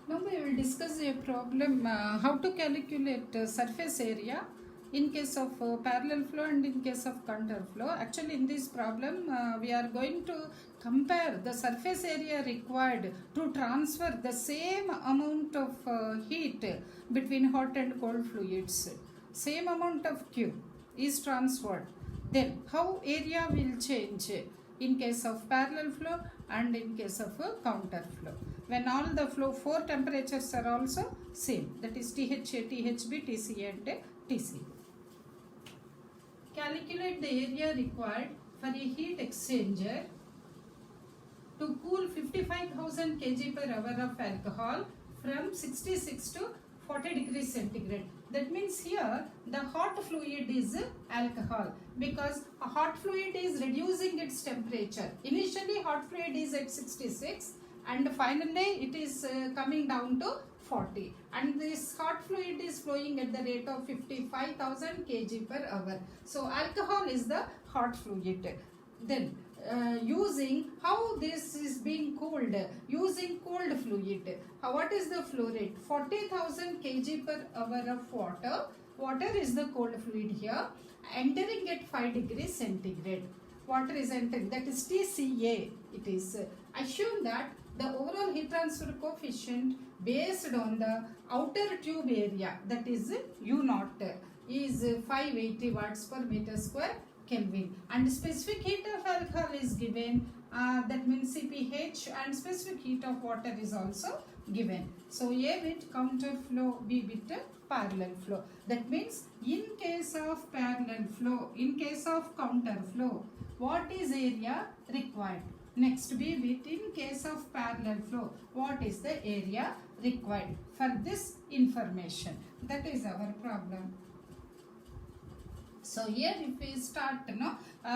Now we will discuss a problem how to calculate surface area in case of parallel flow and in case of contour flow. Actually in this problem we are going to compare the surface area required to transfer the same amount of heat between hot and cold fluids. Same amount of Q is transferred. Then how area will change in case of parallel flow and in case of counter flow, when all the flow four temperatures are also same, that is THA, THB, TCA and TC. Calculate the area required for a heat exchanger to cool 55,000 kg per hour of alcohol from 66 to 40 degrees centigrade. That means here the hot fluid is alcohol, because a hot fluid is reducing its temperature. Initially hot fluid is at 66 and finally it is coming down to 40, and this hot fluid is flowing at the rate of 55,000 kg per hour. So alcohol is the hot fluid. Then using how this is being cooled, using cold fluid. What is the flow rate? 40,000 kg per hour of water. Water is the cold fluid here, entering at 5 degrees centigrade. Water is entering, that is TCA. It is assume that the overall heat transfer coefficient based on the outer tube area, that is U0, is 580 watts per meter square Kelvin, and specific heat of alcohol is given, that means CPH, and specific heat of water is also given. So A with counter flow, B with parallel flow. That means in case of parallel flow, in case of counter flow, what is area required? Next B with in case of parallel flow, what is the area required? For this information, that is our problem. So here if we start,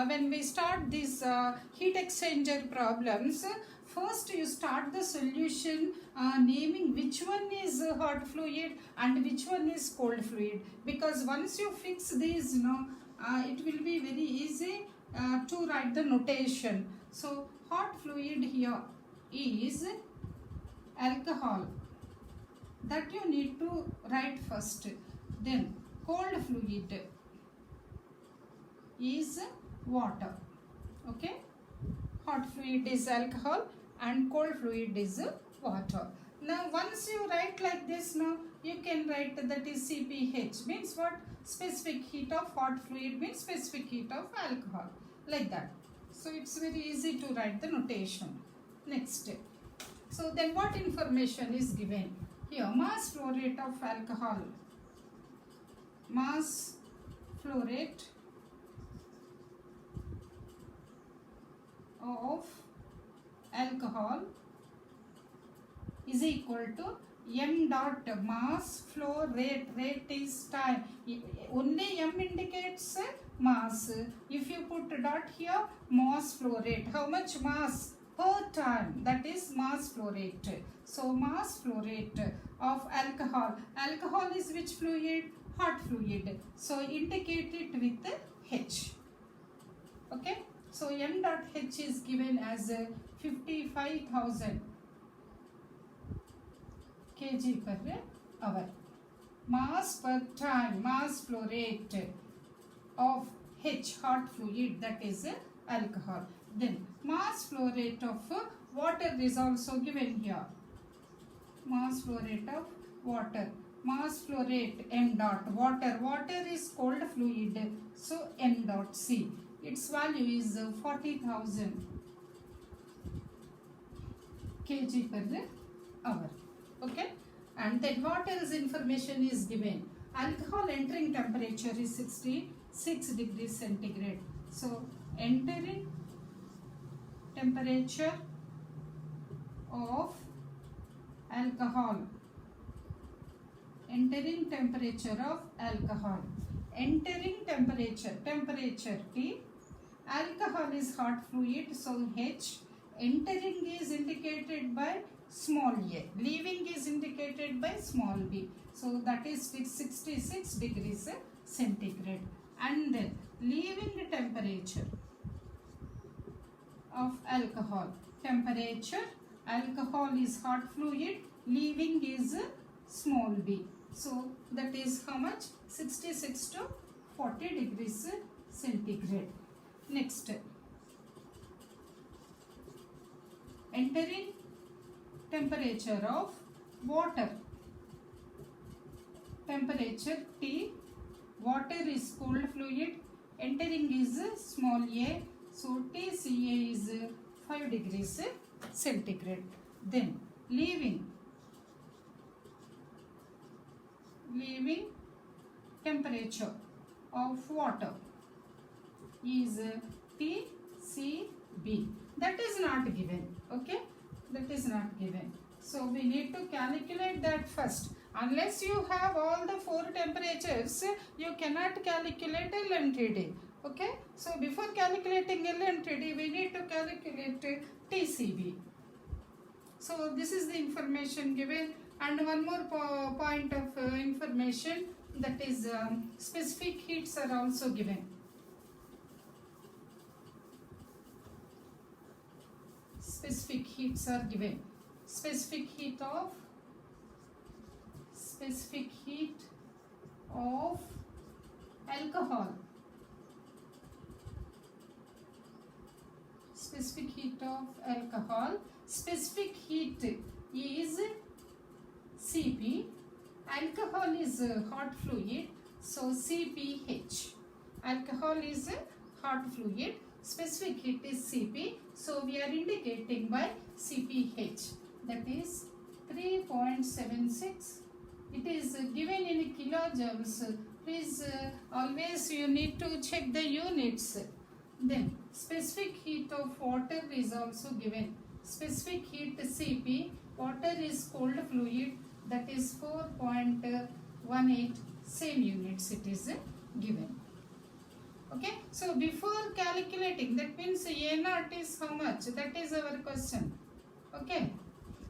when we start these heat exchanger problems, first you start the solution naming which one is hot fluid and which one is cold fluid, because once you fix these, it will be very easy to write the notation. So hot fluid here is alcohol, that you need to write first. Then cold fluid is water. Okay, hot fluid is alcohol and cold fluid is water. Now once you write like this, now you can write that is CPH, means what? Specific heat of hot fluid means specific heat of alcohol, like that. So it's very easy to write the notation. Next, so then what information is given here? Mass flow rate of alcohol, mass flow rate of alcohol is equal to m dot mass flow rate. Rate is time. Only m indicates mass. If you put dot here, mass flow rate. How much mass per time? That is mass flow rate. So mass flow rate of alcohol. Alcohol is which fluid? Hot fluid. So indicate it with H. Okay. So m dot H is given as 55,000 kg per hour. Mass per time, mass flow rate of H, hot fluid, that is alcohol. Then mass flow rate of water is also given here. Mass flow rate of water. Mass flow rate m dot water. Water is cold fluid, so m dot C. Its value is 40,000 kg per hour. Okay, and then what else information is given? Alcohol entering temperature is 66 degrees centigrade. So entering temperature of alcohol, entering temperature of alcohol, entering temperature, temperature T. Alcohol is hot fluid, so H. Entering is indicated by small a, leaving is indicated by small b. So that is 66 degrees centigrade. And then leaving the temperature of alcohol. Temperature, alcohol is hot fluid, leaving is small b. So that is how much? 66 to 40 degrees centigrade. Next, entering temperature of water. Temperature T, water is cold fluid, entering is small a, so TCA is 5 degrees centigrade. Then leaving temperature of water is TCB. That is not given, okay? That is not given. So we need to calculate that first. Unless you have all the 4 temperatures, you cannot calculate LNTD. Okay? So before calculating LNTD, we need to calculate TCB. So this is the information given, and one more point of information, that is specific heats are also given. Specific heats are given. Specific heat of alcohol. Specific heat of alcohol. Specific heat is Cp. Alcohol is hot fluid, so CpH. Alcohol is hot fluid. Specific heat is Cp, so we are indicating by CpH. That is 3.76. It is given in kilojoules. Please always you need to check the units. Then specific heat of water is also given. Specific heat Cp, water is cold fluid, that is 4.18, same units it is given. Okay, so before calculating, that means A0 is how much? That is our question. Okay,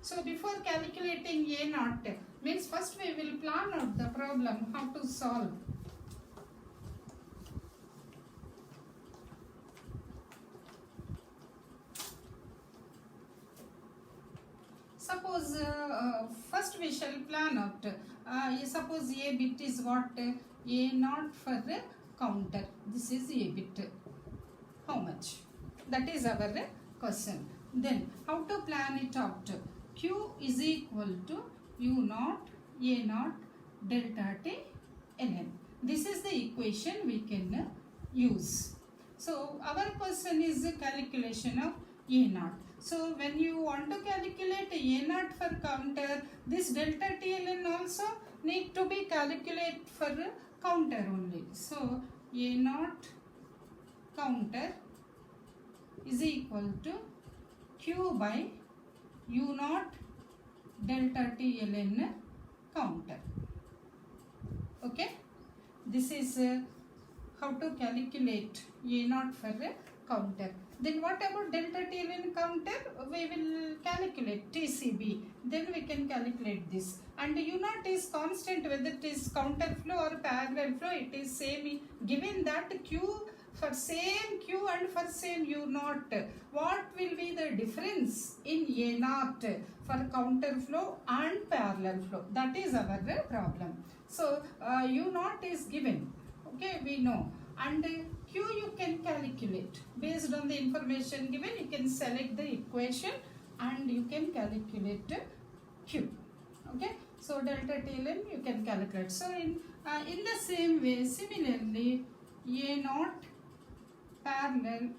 so before calculating A0, means first we will plan out the problem, how to solve. Suppose first we shall plan out. Suppose A bit is what? A0 for counter. This is A bit. How much? That is our question. Then how to plan it out? Q is equal to U0 A0 delta T Ln. This is the equation we can use. So our question is the calculation of A0. So when you want to calculate A0 for counter, this delta TLN also need to be calculated for counter only. So A0 counter is equal to Q by U0 delta TLN counter. Okay, this is how to calculate A0 for counter. Then what about delta TLN counter? We will calculate TCB. Then we can calculate this. And U0 is constant, whether it is counter flow or parallel flow, it is same. Given that Q for same Q and for same U0, what will be the difference in A0 for counter flow and parallel flow? That is our problem. So U0 is given. Okay, we know. And Q you can calculate. Based on the information given, you can select the equation and you can calculate Q. Okay, so delta TLN you can calculate. So in the same way, similarly, A0 parallel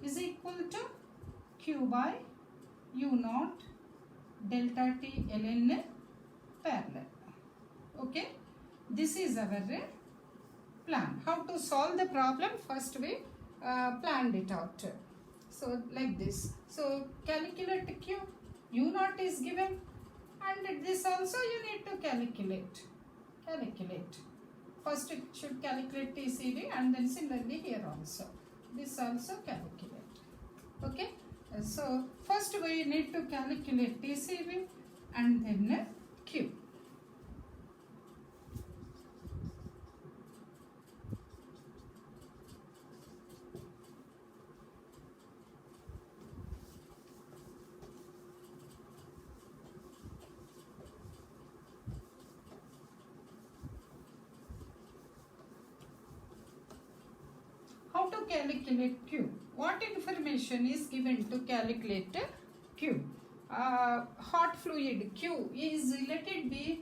is equal to Q by U0 delta T ln parallel. Okay, this is our plan. How to solve the problem? First we planned it out. So like this. So calculate Q. U0 is given, and this also you need to calculate. First it should calculate TCB, and then similarly here also. This also calculate. Okay. So first we need to calculate TCB and then Q. calculate Q? What information is given to calculate Q? Hot fluid Q is related be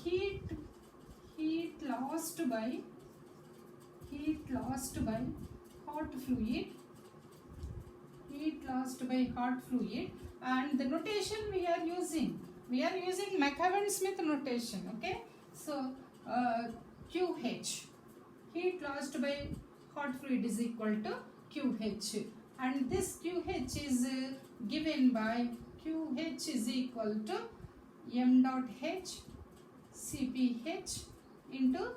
heat lost by hot fluid, and the notation we are using McEwan-Smith notation. Okay, so QH, heat lost by hot fluid, is equal to QH, and this QH is given by QH is equal to m dot H CPH into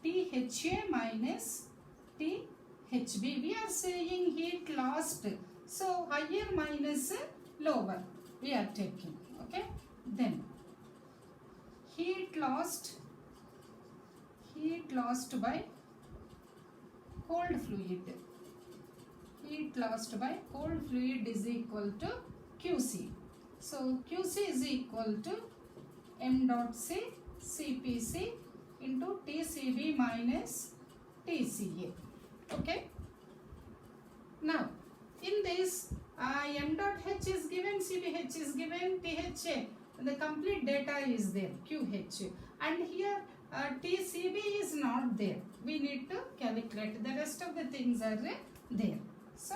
THA minus THB. We are saying heat lost, so higher minus lower we are taking. Okay, then heat lost by cold fluid, is equal to QC. So QC is equal to m dot C CPC into TCB minus TCA. Okay. Now, in this, m dot H is given, CPH is given, THA, the complete data is there, QH, and here TCB is not there. We need to calculate. The rest of the things are there. So,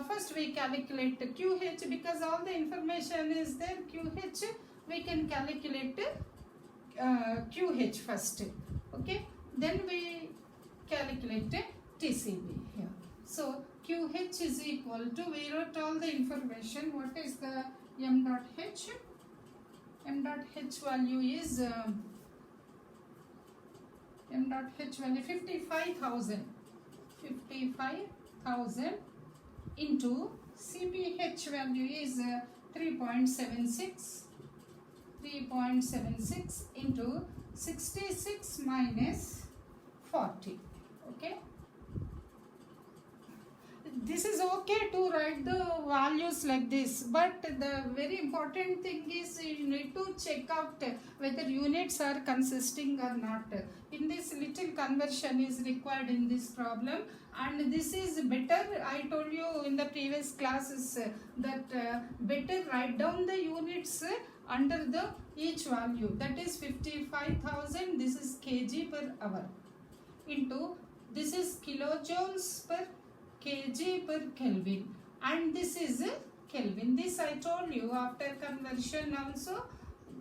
first we calculate QH, because all the information is there. QH, we can calculate QH first. Okay, then we calculate TCB here. So QH is equal to, we wrote all the information. What is the m dot H? M dot H value is 55,000 into CPH value is 3.76 into 66 minus 40. Okay, this is okay to write the values like this, but the very important thing is you need to check out whether units are consisting or not. In this, little conversion is required in this problem, and this is better. I told you in the previous classes that better write down the units under the each value, that is 55,000, this is kg per hour, into this is kilojoules per kg per Kelvin, and this is Kelvin. This I told you, after conversion also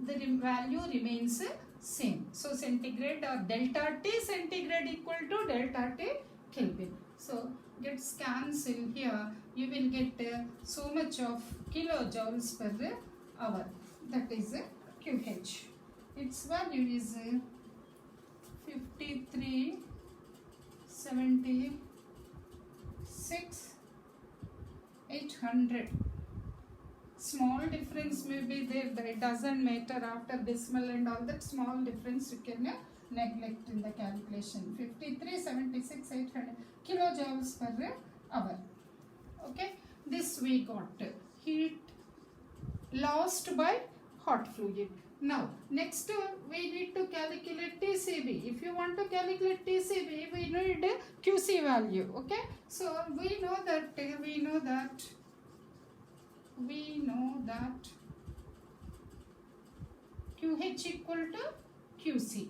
the value remains same. So centigrade or delta T centigrade equal to delta T Kelvin. So gets cancelled here. You will get so much of kilojoules per hour. That is QH. Its value is 5376 800. Small difference may be there, but it doesn't matter. After decimal and all that, small difference you can neglect in the calculation. 5376 800 kilojoules per hour. Okay, this we got. Heat lost by hot fluid. Now next we need to calculate TCB. If you want to calculate TCB, we need a QC value. Okay, so we know that QH equal to QC.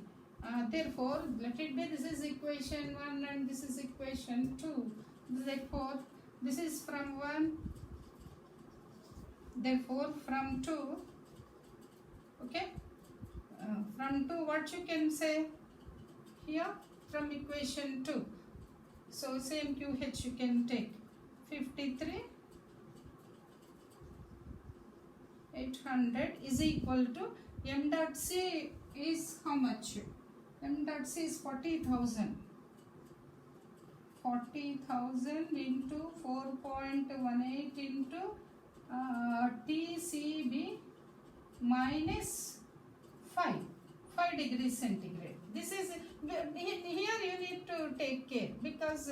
Therefore, let it be, this is equation 1 and this is equation 2. Therefore, this is from 1. Therefore, from 2. Okay. From 2, what you can say here? From equation 2. So, same QH you can take. 53 800 is equal to m dot C is how much? M dot C is 40,000. 40,000 into 4.18 into TCB minus 5 degrees centigrade. This is here you need to take care, because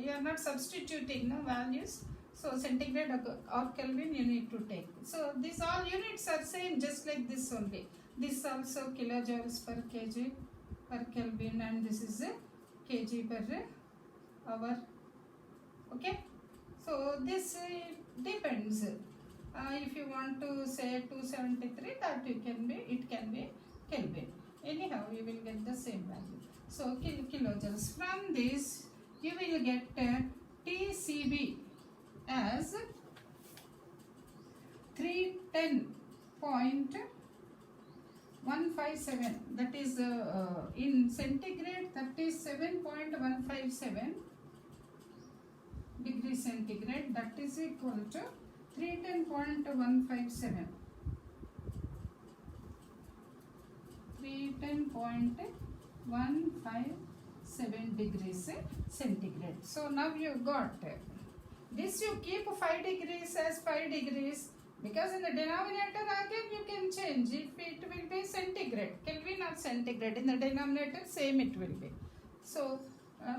you are not substituting no values. So centigrade or Kelvin you need to take. So these all units are same, just like this only. This also kilojoules per kg per Kelvin, and this is a kg per hour Okay, so this depends. If you want to say 273, that you can be, it can be Kelvin. Anyhow, you will get the same value. So kilojoules. From this, you will get TCB as 310.157. That is in centigrade 37.157 degree centigrade. That is equal to 310.157. 310.157 degrees centigrade. So now you got this. You keep 5 degrees as 5 degrees, because in the denominator again you can change. If it will be centigrade, Kelvin or centigrade, in the denominator same it will be. So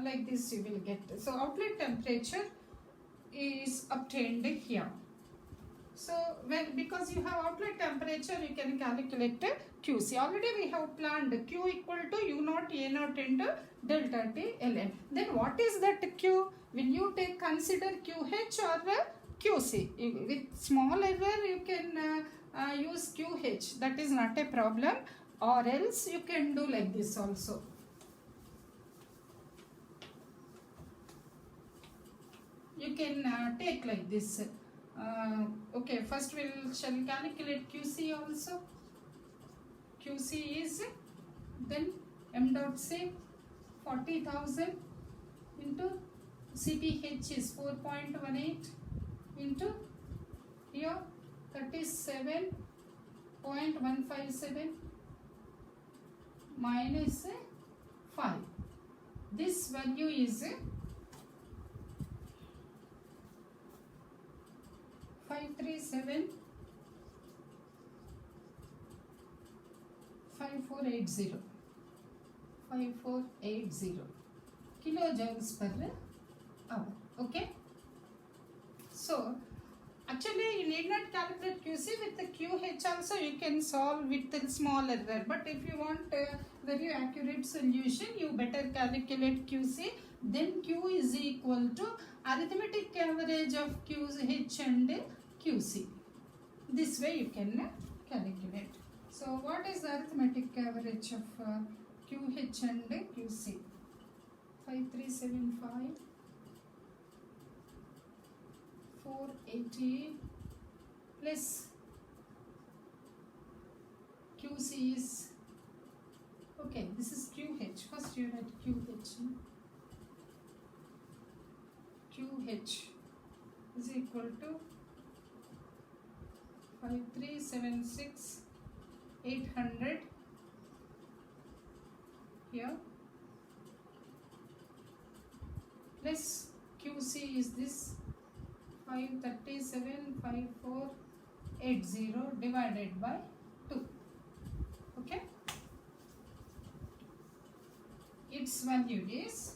like this you will get. So outlet temperature is obtained here. So because you have outlet temperature, you can calculate QC. Already we have planned Q equal to U naught A naught into delta T ln. Then what is that Q? Will you consider QH or QC? With small error you can use QH. That is not a problem. Or else you can do like this also. You can take like this. Okay, first we shall calculate QC also. QC is then M dot C 40,000 into CPH is 4.18 into here 37.157 minus 5. This value is 5480 kilojoules per hour. Okay, so actually you need not calculate QC. With the QH also you can solve with the small error, but if you want a very accurate solution, you better calculate QC. Then Q is equal to arithmetic average of QH and QC. This way you can calculate. So what is the arithmetic average of QH and QC? 5375 480 plus QC is, okay, this is QH. First you write QH. QH is equal to 5376 800 here plus QC is this 5375480 divided by 2. Okay, its value is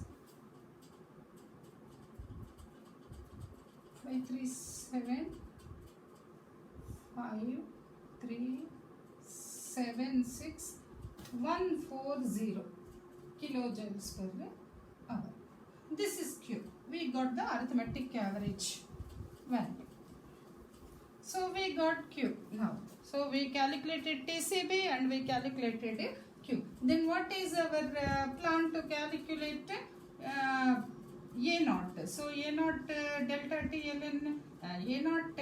5376140 kilojoules per hour. This is Q. We got the arithmetic average value. So we got Q now. So we calculated TCB and we calculated Q. Then what is our plan to calculate A naught? So A naught delta T ln A naught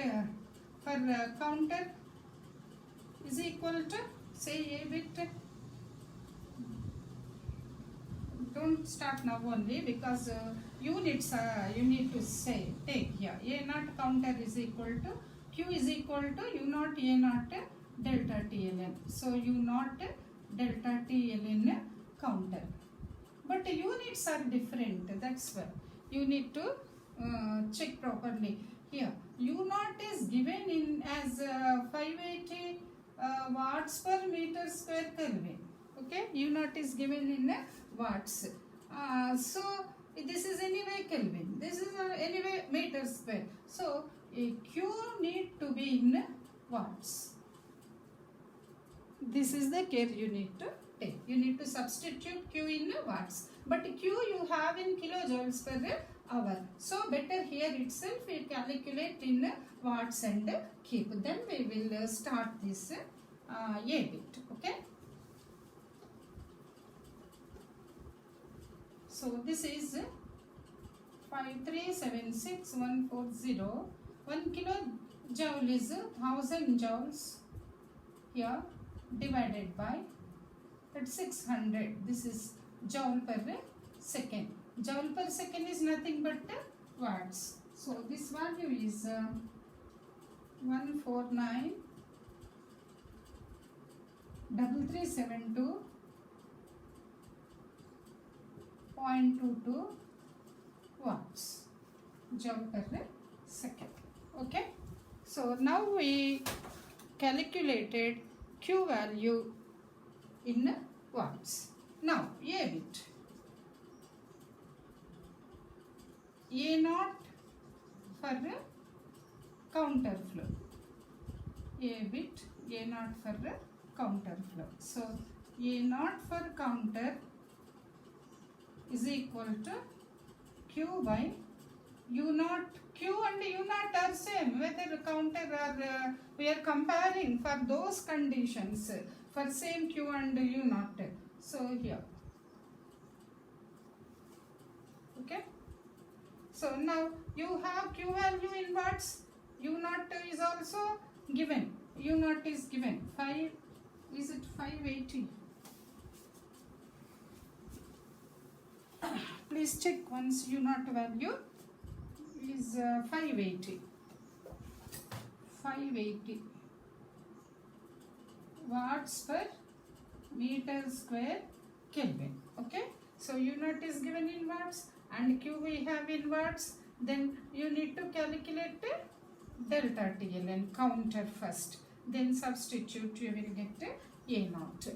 for counter is equal to, say A bit. Don't start now only, because units you need to say take here. A naught counter is equal to Q is equal to U naught A naught delta T ln. So U naught delta T ln counter. But units are different. That's why you need to check properly. Here U naught is given in as 580 watts per meter square Kelvin. Okay, U naught is given in watts. So this is anyway Kelvin. This is anyway meter square. So Q need to be in watts. This is the care you need to take. You need to substitute Q in watts. But Q you have in kilojoules per hour. So better here itself we calculate in watts and keep. Then we will start this A bit. Okay. So this is 5376140. 1 kilojoule is 1000 joules here divided by that 600. This is joule per second. Joule per second is nothing but watts. So this value is 149,3372.22 watts joule per second. Okay. So now we calculated Q value in watts. Now A bit. A naught for counter flow. A bit, A naught for counter flow. So A naught for counter is equal to Q by U naught. Q and U naught are same whether counter or we are comparing for those conditions for same Q and U naught. So here. Okay. So now you have Q value in watts. U naught is also given. U naught is given. 5, is it 580? Please check once U naught value is 580. 580 watts per meter square Kelvin. Okay. So U naught is given in watts and Q we have in watts. Then you need to calculate delta TLN counter first. Then substitute, you will get A naught.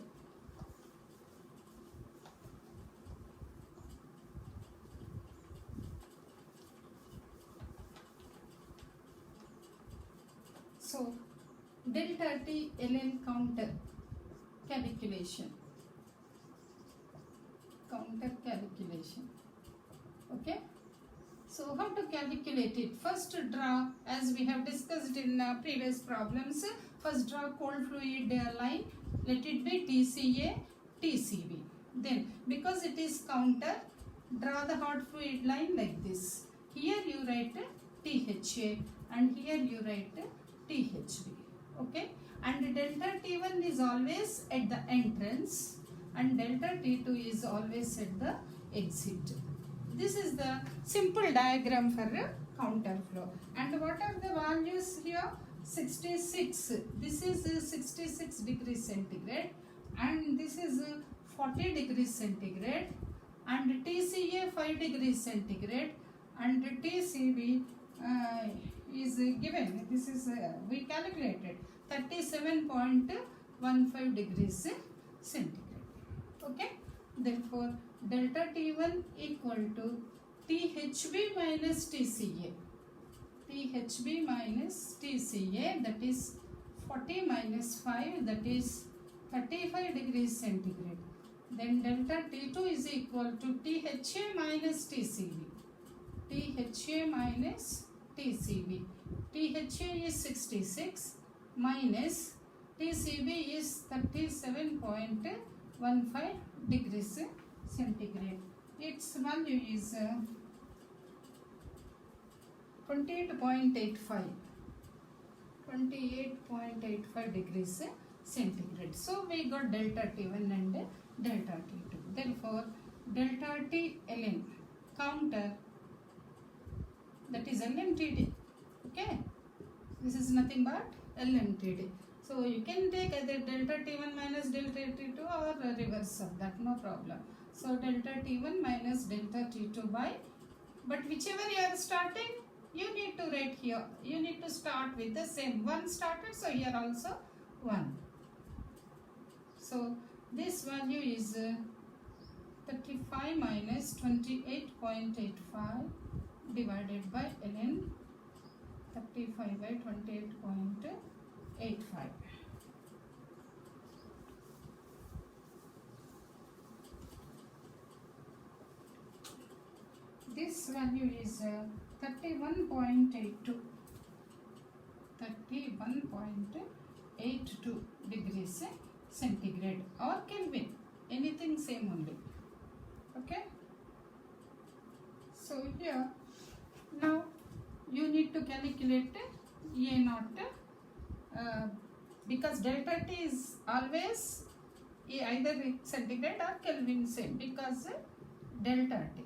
So delta TLN counter calculation. Counter calculation. Okay. So how to calculate it? First draw, as we have discussed in previous problems, first draw cold fluid line. Let it be TCA, TCB. Then because it is counter, draw the hot fluid line like this. Here you write THA and here you write THB. Okay. And delta T1 is always at the entrance and delta T2 is always at the exit. This is the simple diagram for a counter flow. And what are the values here? 66. This is 66 degrees centigrade and this is 40 degrees centigrade and TCA 5 degrees centigrade and TCB is given. This is we calculated 37.15 degrees centigrade. Okay. Therefore, delta T1 equal to THB minus TCA. THB minus TCA, that is 40 minus 5, that is 35 degrees centigrade. Then delta T2 is equal to THA minus TCB. THA minus TCB. THA is 66 minus TCB is 37.15 degrees centigrade. Its value is 28.85. 28.85 degrees centigrade. So we got delta T1 and delta T2. Therefore, delta TLN counter, that is LMTD. Okay. This is nothing but LMTD. So you can take either delta T1 minus delta T2 or reverse of that, no problem. So delta T1 minus delta T2 by, but whichever you are starting, you need to write here. You need to start with the same. 1 started, so here also 1. So this value is 35 minus 28.85 divided by ln 35 by 28.85. This this value is 31.82. 31.82 degrees centigrade or Kelvin, anything same only. Okay. So here now you need to calculate A naught because delta T is always either centigrade or Kelvin same because delta T.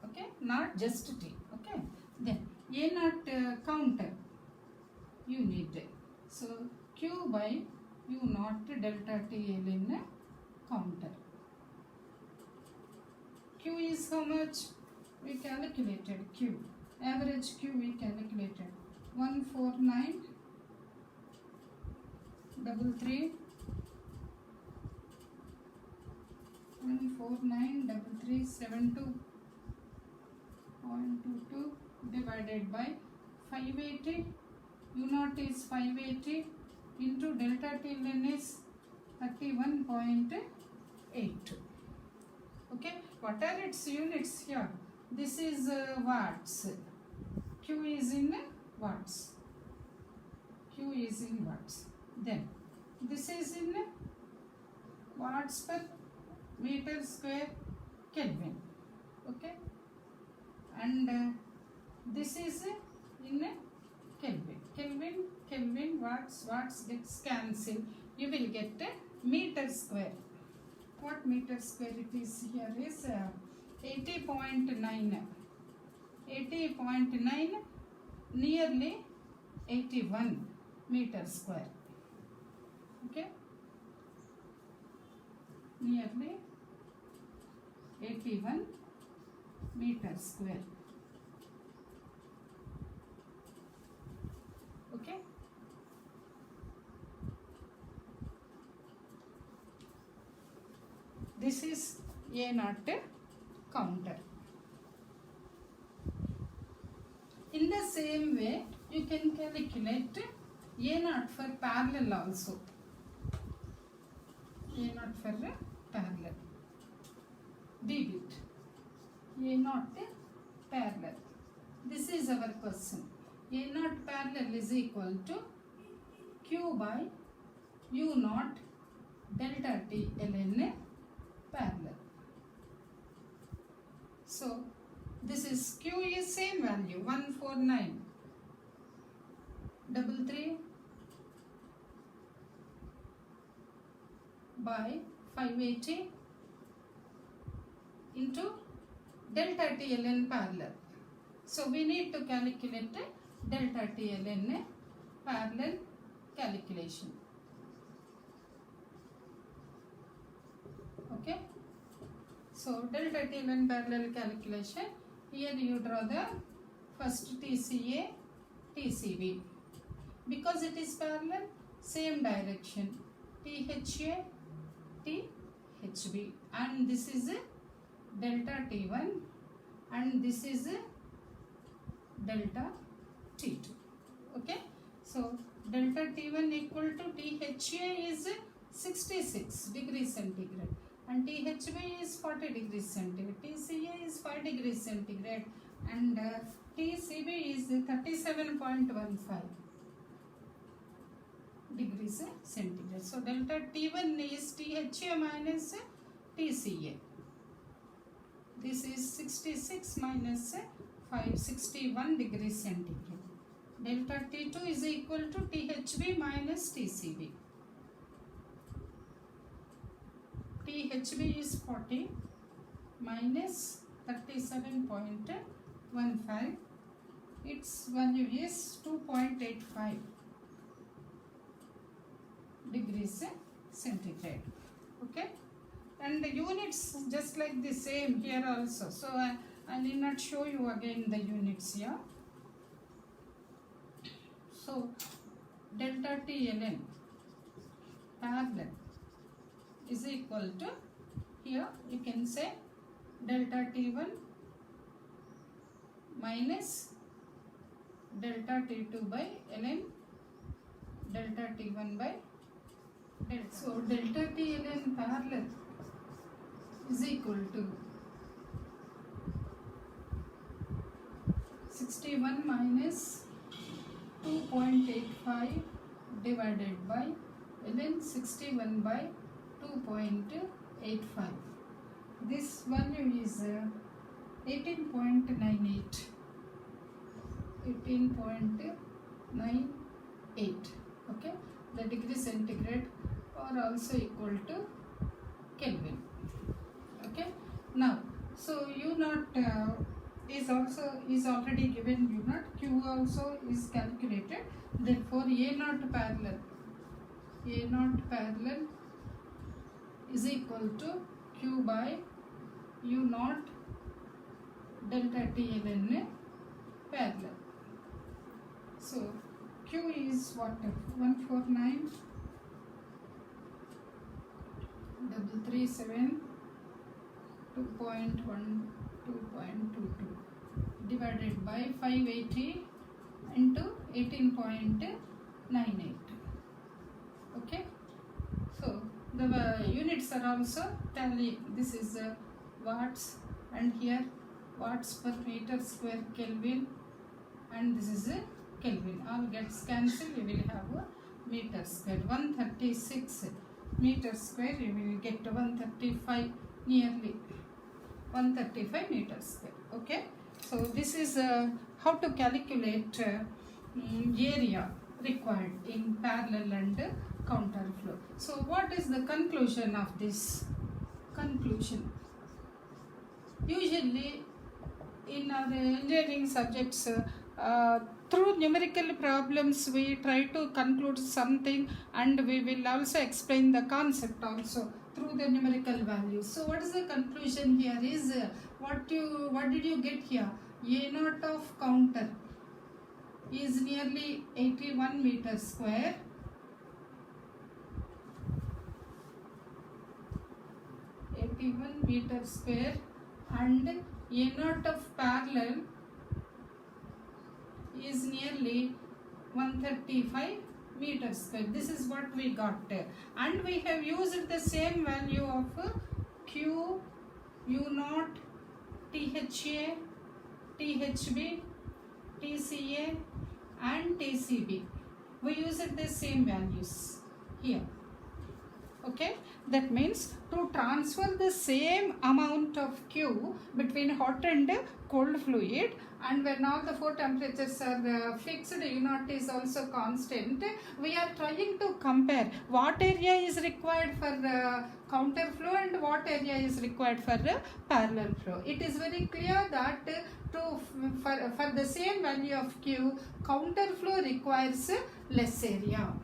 Okay, not just T. Okay, then A naught counter you need. So Q by U naught delta T ln counter. Q is how much? We calculated Q. Average Q we calculated 149.33 149.3372.22 divided by 580. U naught is 580 into delta T ln is 31.82. Okay, what are its units here? This is watts. Q is in watts. Q is in watts. Then this is in watts per meter square Kelvin. Okay, and this is in Kelvin, watts gets cancelled. You will get meter square. What meter square it is here is 80.9. 80.9, nearly 81 meter square. Okay, nearly 81 meter square. Okay, this is A naught counter. In the same way, you can calculate A naught for parallel also. A naught for parallel. Did it. A naught parallel. This is our question. A naught parallel is equal to Q by U naught delta T ln parallel. So this is Q is same value 149.33 by 580 into delta T ln parallel. So we need to calculate delta T ln parallel calculation. Okay. So delta T ln parallel calculation. Here you draw the first TCA, TCB. Because it is parallel, same direction. THA, THB. And this is delta T1 and this is delta T2. Okay. So delta T1 equal to THA is 66 degrees centigrade. And THB is 40 degrees centigrade, TCA is 5 degrees centigrade, and TCB is 37.15 degrees centigrade. So delta T1 is THA minus TCA. This is 66 minus 5, 61 degrees centigrade. Delta T2 is equal to THB minus TCB. THB is 40 minus 37.15. Its value is 2.85 degrees centigrade. Okay, and the units just like the same here also. So I need not show you again the units here. So delta T ln parallel is equal to, here you can say delta T1 minus delta T2 by ln delta T1 by delta. So delta T ln parallel is equal to 61 minus 2.85 divided by ln 61 by 2.85. This value is 18.98. 18.98. Okay, the degree centigrade are also equal to Kelvin. Okay, now so U naught is already given. U naught, Q also is calculated. Therefore A naught parallel is equal to Q by U naught delta T ln parallel. So Q is what? 149,337 2.22 divided by 580 into 18.98. Okay, so the units are also tally. This is watts, and here watts per meter square Kelvin, and this is Kelvin. All gets cancelled. You will have a meter square. 136 meter square. You will get 135, nearly 135 meter square. Okay, so this is how to calculate area required in parallel and counter flow. So what is the conclusion of this? Conclusion: usually in our engineering subjects, through numerical problems we try to conclude something, and we will also explain the concept also through the numerical values. So what is the conclusion here is, what did you get here? A naught of counter is nearly 81 meter square. And A naught of parallel is nearly 135 meters square. This is what we got, and we have used the same value of Q, U naught, THA, THB, TCA and TCB. We used the same values here. Okay, that means to transfer the same amount of Q between hot and cold fluid, and when all the four temperatures are fixed, U naught is also constant, we are trying to compare what area is required for counter flow and what area is required for parallel flow. It is very clear that for the same value of Q, counter flow requires less area.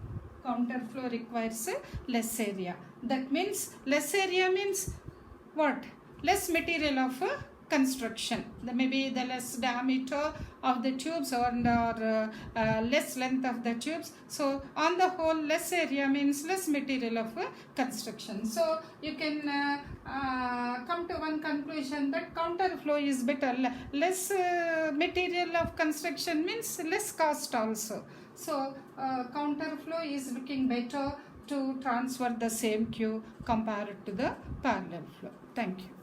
Counter flow requires less area. That means less area means what? Less material of construction. Maybe the less diameter of the tubes or less length of the tubes. So on the whole, less area means less material of construction. So you can come to one conclusion that counter flow is better. Less material of construction means less cost also. So counter flow is looking better to transfer the same Q compared to the parallel flow. Thank you.